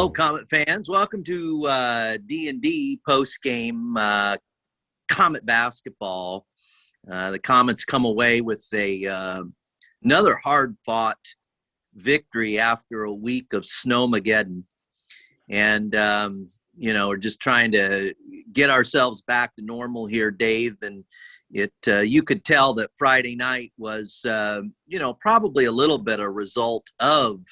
Hello, Comet fans. Welcome to D&D post-game Comet basketball. The Comets come away with another hard-fought victory after a week of snowmageddon. And, we're just trying to get ourselves back to normal here, Dave. And you could tell that Friday night was, probably a little bit a result of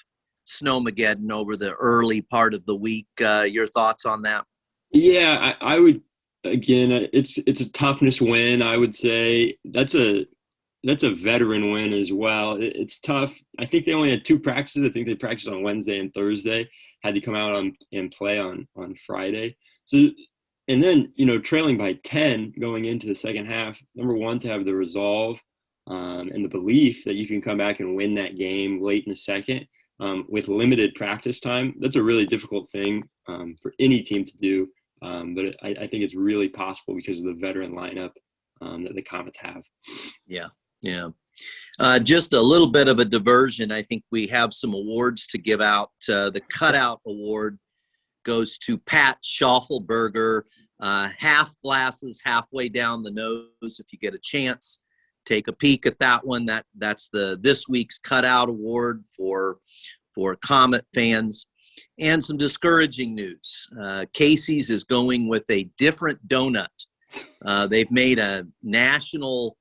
snowmageddon over the early part of the week. Your thoughts on that? Yeah, I would. Again, it's a toughness win. I would say that's a veteran win as well. It's tough. I think they only had two practices. I think they practiced on Wednesday and Thursday. Had to come out and play on Friday. So, and then trailing by 10 going into the second half. Number one, to have the resolve and the belief that you can come back and win that game late in the second. With limited practice time, that's a really difficult thing for any team to do. But I think it's really possible because of the veteran lineup that the Comets have. Yeah. Just a little bit of a diversion. I think we have some awards to give out. The Cutout Award goes to Pat Schaufelberger. Half glasses, halfway down the nose. If you get a chance, take a peek at that one. That's this week's Cutout Award for Comet fans. And some discouraging news. Casey's is going with a different donut. They've made a national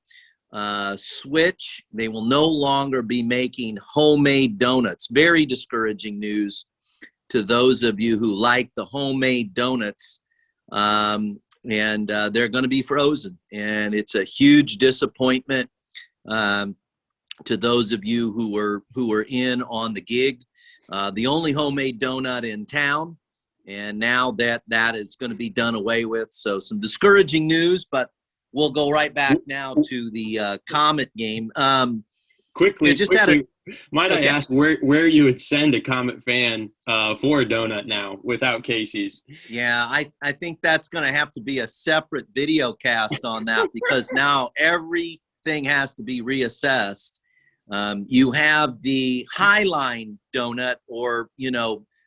switch. They will no longer be making homemade donuts. Very discouraging news to those of you who like the homemade donuts. And they're going to be frozen. And it's a huge disappointment to those of you who were in on the gig. The only homemade donut in town, and now that is going to be done away with. So some discouraging news, but we'll go right back now to the Comet game. Quickly, might okay. I ask where you would send a Comet fan for a donut now without Casey's? Yeah, I think that's going to have to be a separate video cast on that because now everything has to be reassessed. You have the Highline donut, or,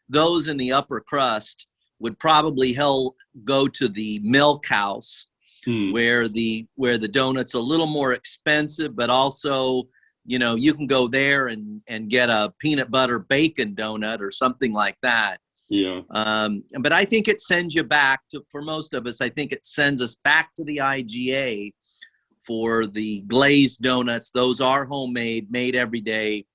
those in the upper crust would probably go to the Milk House, where the donut's a little more expensive, but also, you can go there and get a peanut butter bacon donut or something like that. Yeah. But I think it sends you back for most of us, I think it sends us back to the IGA for the glazed donuts. Those are homemade, made every day.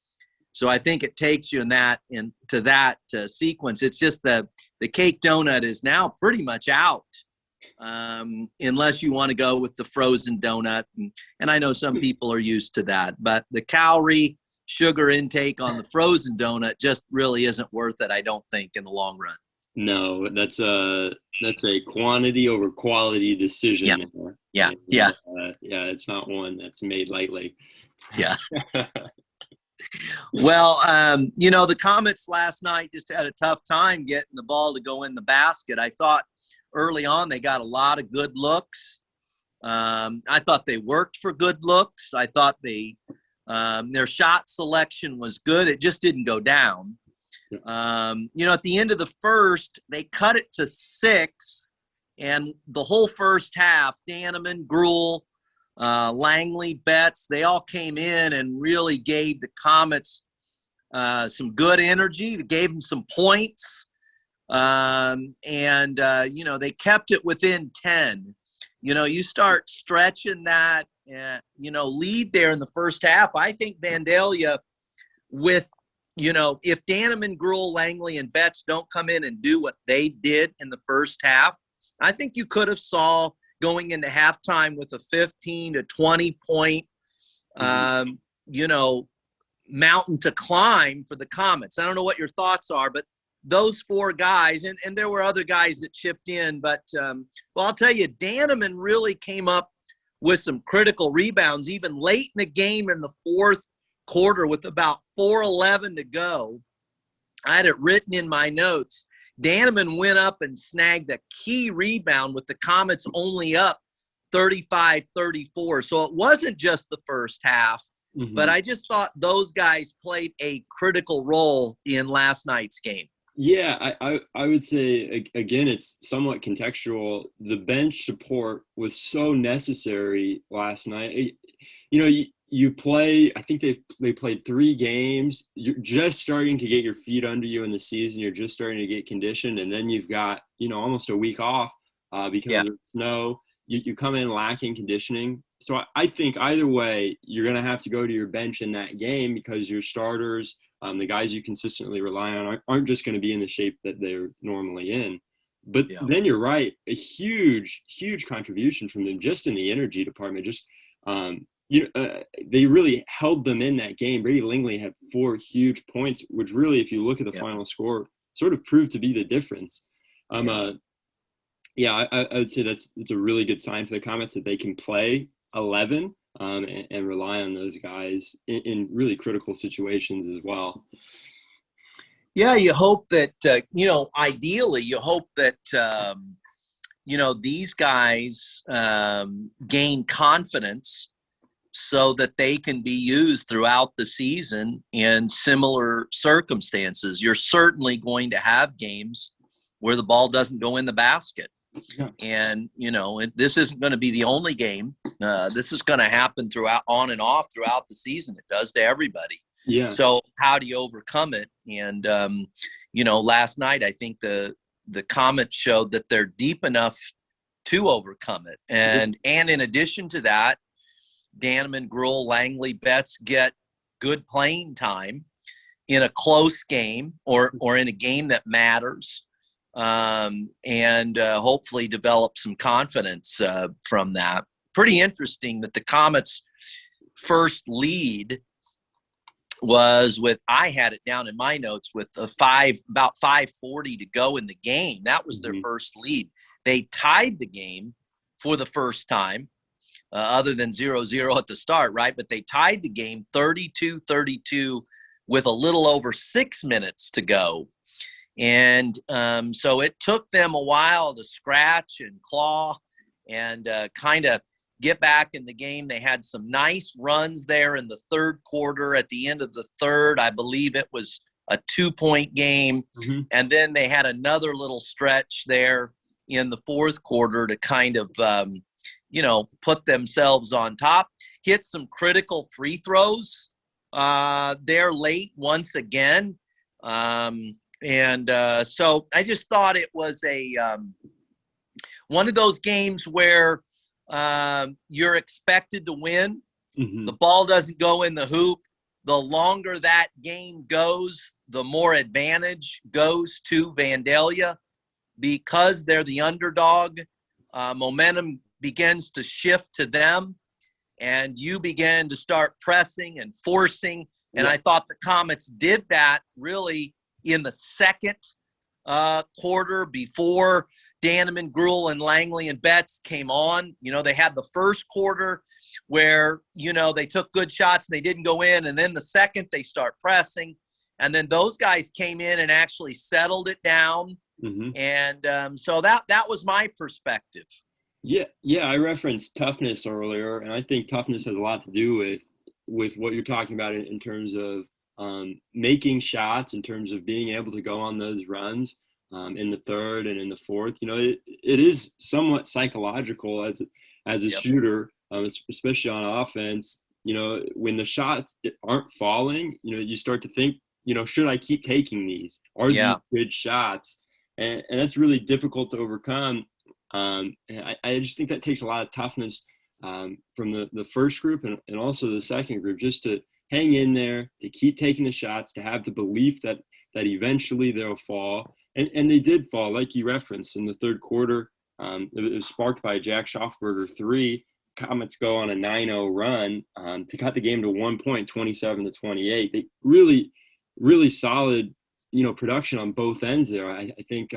So I think it takes you into that sequence. It's just the cake donut is now pretty much out, unless you want to go with the frozen donut. And I know some people are used to that, but the calorie, sugar intake on the frozen donut just really isn't worth it, I don't think, in the long run. No, that's a quantity over quality decision. Yeah. It's not one that's made lightly. Yeah. Well, the Comets last night just had a tough time getting the ball to go in the basket. I thought early on they got a lot of good looks. I thought they worked for good looks. I thought their shot selection was good. It just didn't go down. At the end of the first, they cut it to 6, and the whole first half, Danneman, Gruel, Langley, Betts, they all came in and really gave the Comets some good energy. They gave them some points, and they kept it within 10. You start stretching that, lead there in the first half. I think Vandalia with if Danneman, Gruel, Langley, and Betts don't come in and do what they did in the first half, I think you could have saw going into halftime with a 15 to 20 point, mountain to climb for the Comets. I don't know what your thoughts are, but those 4 guys, and there were other guys that chipped in, but, I'll tell you, Danneman really came up with some critical rebounds, even late in the game in the fourth quarter with about 4:11 to go. I had it written in my notes. Danneman went up and snagged a key rebound with the Comets only up 35-34. So it wasn't just the first half, but I just thought those guys played a critical role in last night's game. Yeah, I would say again, it's somewhat contextual. The bench support was so necessary last night. You play. I think they played 3 games. You're just starting to get your feet under you in the season. You're just starting to get conditioned, and then you've got almost a week off because Yeah, of the snow. You come in lacking conditioning. So I think either way, you're going to have to go to your bench in that game because your starters, the guys you consistently rely on, aren't just going to be in the shape that they're normally in. But yeah, then you're right, a huge, huge contribution from them just in the energy department. Just they really held them in that game. Brady Langley had 4 huge points, which really, if you look at the yeah, final score, sort of proved to be the difference. yeah. Yeah, I would say it's a really good sign for the Comets that they can play 11 and rely on those guys in really critical situations as well. Yeah, you hope that ideally, you hope that these guys gain confidence so that they can be used throughout the season in similar circumstances. You're certainly going to have games where the ball doesn't go in the basket. Yeah. And, this isn't going to be the only game. This is going to happen throughout, on and off throughout the season. It does to everybody. Yeah. So how do you overcome it? And, last night, I think the Comets showed that they're deep enough to overcome it. And in addition to that, Danneman, Gruhl, Langley, Betts get good playing time in a close game or in a game that matters, and hopefully develop some confidence from that. Pretty interesting that the Comets' first lead was with, I had it down in my notes, with about 5:40 to go in the game. That was their first lead. They tied the game for the first time, other than 0-0 at the start, right? But they tied the game 32-32 with a little over 6 minutes to go. And so it took them a while to scratch and claw and kind of get back in the game. They had some nice runs there in the third quarter. At the end of the third, I believe it was a 2-point game. Mm-hmm. And then they had another little stretch there in the fourth quarter to kind of put themselves on top, hit some critical free throws there late once again. So I just thought it was one of those games where you're expected to win. Mm-hmm. The ball doesn't go in the hoop. The longer that game goes, the more advantage goes to Vandalia because they're the underdog. Momentum begins to shift to them, and you begin to start pressing and forcing. And I thought the Comets did that really in the second quarter before Danneman, Gruhl, and Langley and Betts came on. They had the first quarter where, they took good shots and they didn't go in. And then the second, they start pressing. And then those guys came in and actually settled it down. Mm-hmm. And so that was my perspective. Yeah, I referenced toughness earlier, and I think toughness has a lot to do with what you're talking about in terms of making shots, in terms of being able to go on those runs in the third and in the fourth. It is somewhat psychological as a shooter, especially on offense. When the shots aren't falling, you start to think, should I keep taking these? Are these good shots? And that's really difficult to overcome. And I just think that takes a lot of toughness from the first group and also the second group, just to hang in there, to keep taking the shots, to have the belief that eventually they'll fall. And they did fall, like you referenced, in the third quarter. It was sparked by a Jack Schaufberger 3. Comets go on a 9-0 run to cut the game to 1 point, 27-28. They really, really solid production on both ends there. I think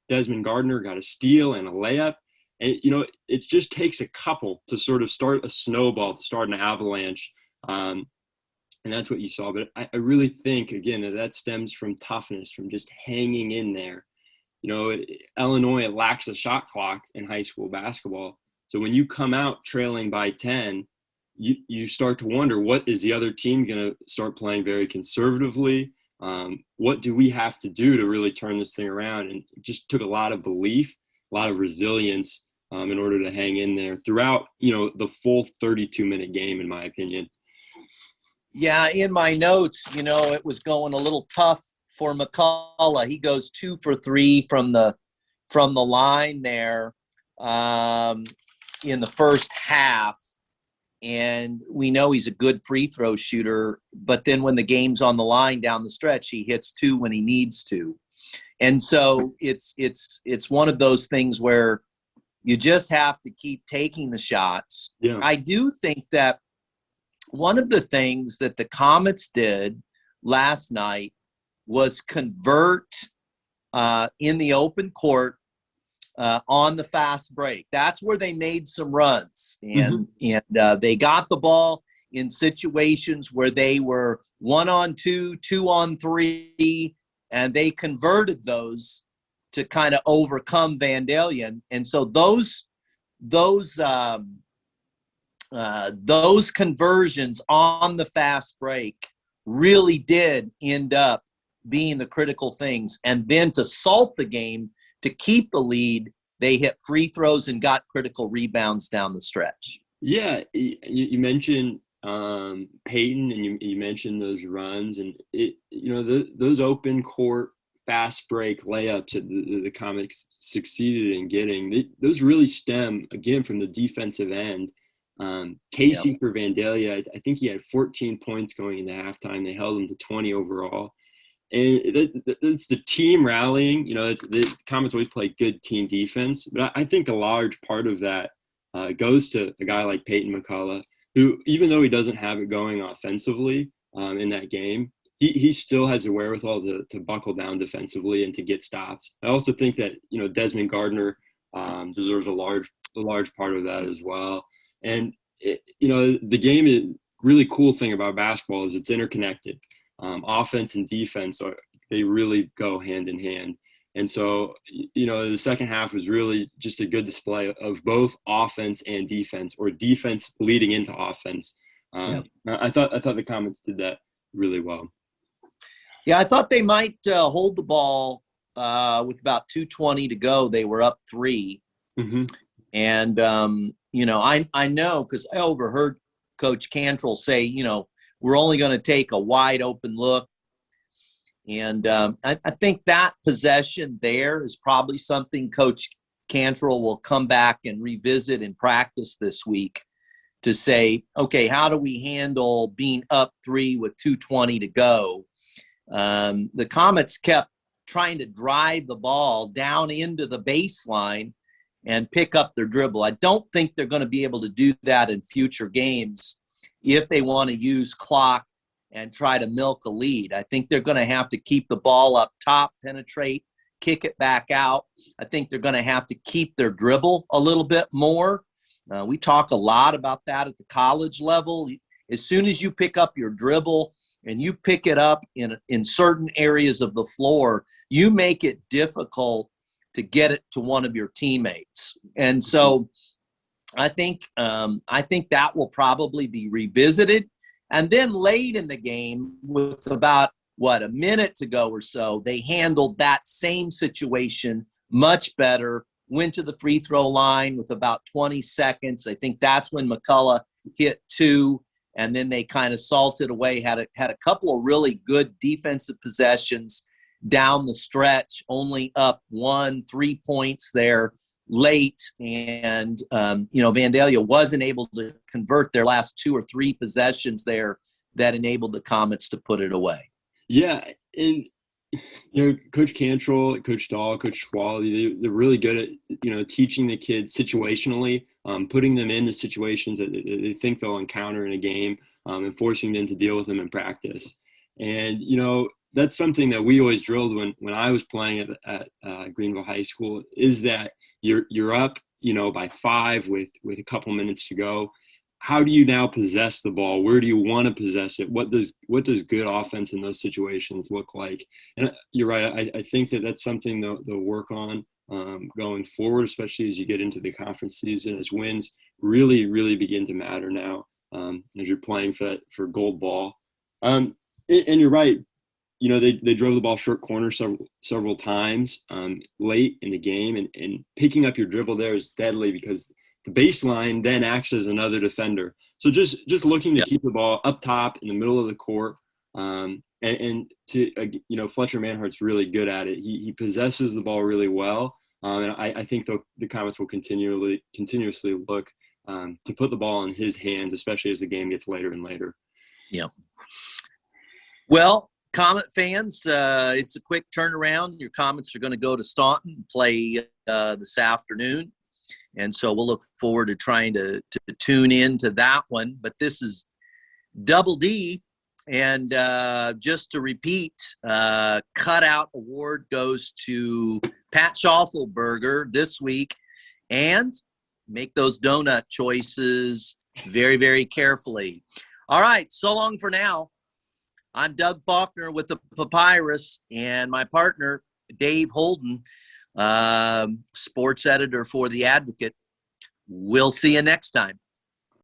Desmond Gardner got a steal and a layup. And, it just takes a couple to sort of start a snowball, to start an avalanche. And that's what you saw. But I really think, again, that stems from toughness, from just hanging in there. Illinois lacks a shot clock in high school basketball. So when you come out trailing by 10, you start to wonder, what is the other team going to start playing very conservatively? What do we have to do to really turn this thing around? And it just took a lot of belief, a lot of resilience in order to hang in there throughout, the full 32-minute game, in my opinion. Yeah, in my notes, it was going a little tough for McCullough. He goes 2 for 3 from the line there in the first half. And we know he's a good free throw shooter, but then when the game's on the line down the stretch, he hits 2 when he needs to. And so it's one of those things where you just have to keep taking the shots. Yeah. I do think that one of the things that the Comets did last night was convert in the open court on the fast break. That's where they made some runs, and they got the ball in situations where they were 1-on-2, 2-on-3, and they converted those to kind of overcome Vandalia. And so those conversions on the fast break really did end up being the critical things. And then to salt the game, to keep the lead, they hit free throws and got critical rebounds down the stretch. Yeah, you mentioned Peyton, and you mentioned those runs, and those open court fast break layups that the Comets succeeded in getting. Those really stem again from the defensive end. Casey for Vandalia, I think he had 14 points going into halftime. They held him to 20 overall. And it's the team rallying. The Comets always play good team defense. But I think a large part of that goes to a guy like Peyton McCullough, who, even though he doesn't have it going offensively in that game, he still has the wherewithal to buckle down defensively and to get stops. I also think that, Desmond Gardner deserves a large part of that as well. And, the game is really cool thing about basketball is it's interconnected. Offense and defense they really go hand in hand. And so, the second half was really just a good display of both offense and defense, or defense leading into offense. I thought the Comets did that really well. Yeah, I thought they might hold the ball with about 2:20 to go. They were up 3. And, I know because I overheard Coach Cantrell say, we're only going to take a wide open look. And I think that possession there is probably something Coach Cantrell will come back and revisit in practice this week to say, okay, how do we handle being up 3 with 2:20 to go? The Comets kept trying to drive the ball down into the baseline and pick up their dribble. I don't think they're going to be able to do that in future games if they want to use clock and try to milk a lead. I think they're going to have to keep the ball up top, penetrate, kick it back out. I think they're going to have to keep their dribble a little bit more. We talk a lot about that at the college level. As soon as you pick up your dribble and you pick it up in certain areas of the floor, you make it difficult to get it to one of your teammates. And so I think that will probably be revisited. And then late in the game, with about, a minute to go or so, they handled that same situation much better, went to the free throw line with about 20 seconds. I think that's when McCullough hit 2, and then they kind of salted away, had a couple of really good defensive possessions down the stretch, only up 3 points there late. And, Vandalia wasn't able to convert their last 2 or 3 possessions there that enabled the Comets to put it away. Yeah. And, Coach Cantrell, Coach Dahl, Coach Schwally, they're really good at, teaching the kids situationally, putting them into situations that they think they'll encounter in a game, and forcing them to deal with them in practice. And, that's something that we always drilled when I was playing at Greenville High School, is that you're up, by 5 with a couple minutes to go. How do you now possess the ball? Where do you want to possess it? What does good offense in those situations look like? And you're right. I think that's something they'll work on going forward, especially as you get into the conference season, as wins really, really begin to matter now, as you're playing for gold ball. And you're right. they drove the ball short corner several times late in the game, and picking up your dribble there is deadly because the baseline then acts as another defender. So just looking to keep the ball up top in the middle of the court, and to Fletcher Manhart's really good at it. He possesses the ball really well, and I think the Comets will continuously look to put the ball in his hands, especially as the game gets later and later. Yeah. Well, Comet fans, it's a quick turnaround. Your Comets are going to go to Staunton and play this afternoon. And so we'll look forward to trying to tune in to that one. But this is Double D. And just to repeat, Cutout Award goes to Pat Schaufelberger this week. And make those donut choices very, very carefully. All right, so long for now. I'm Doug Faulkner with the Papyrus, and my partner, Dave Holden, sports editor for The Advocate. We'll see you next time.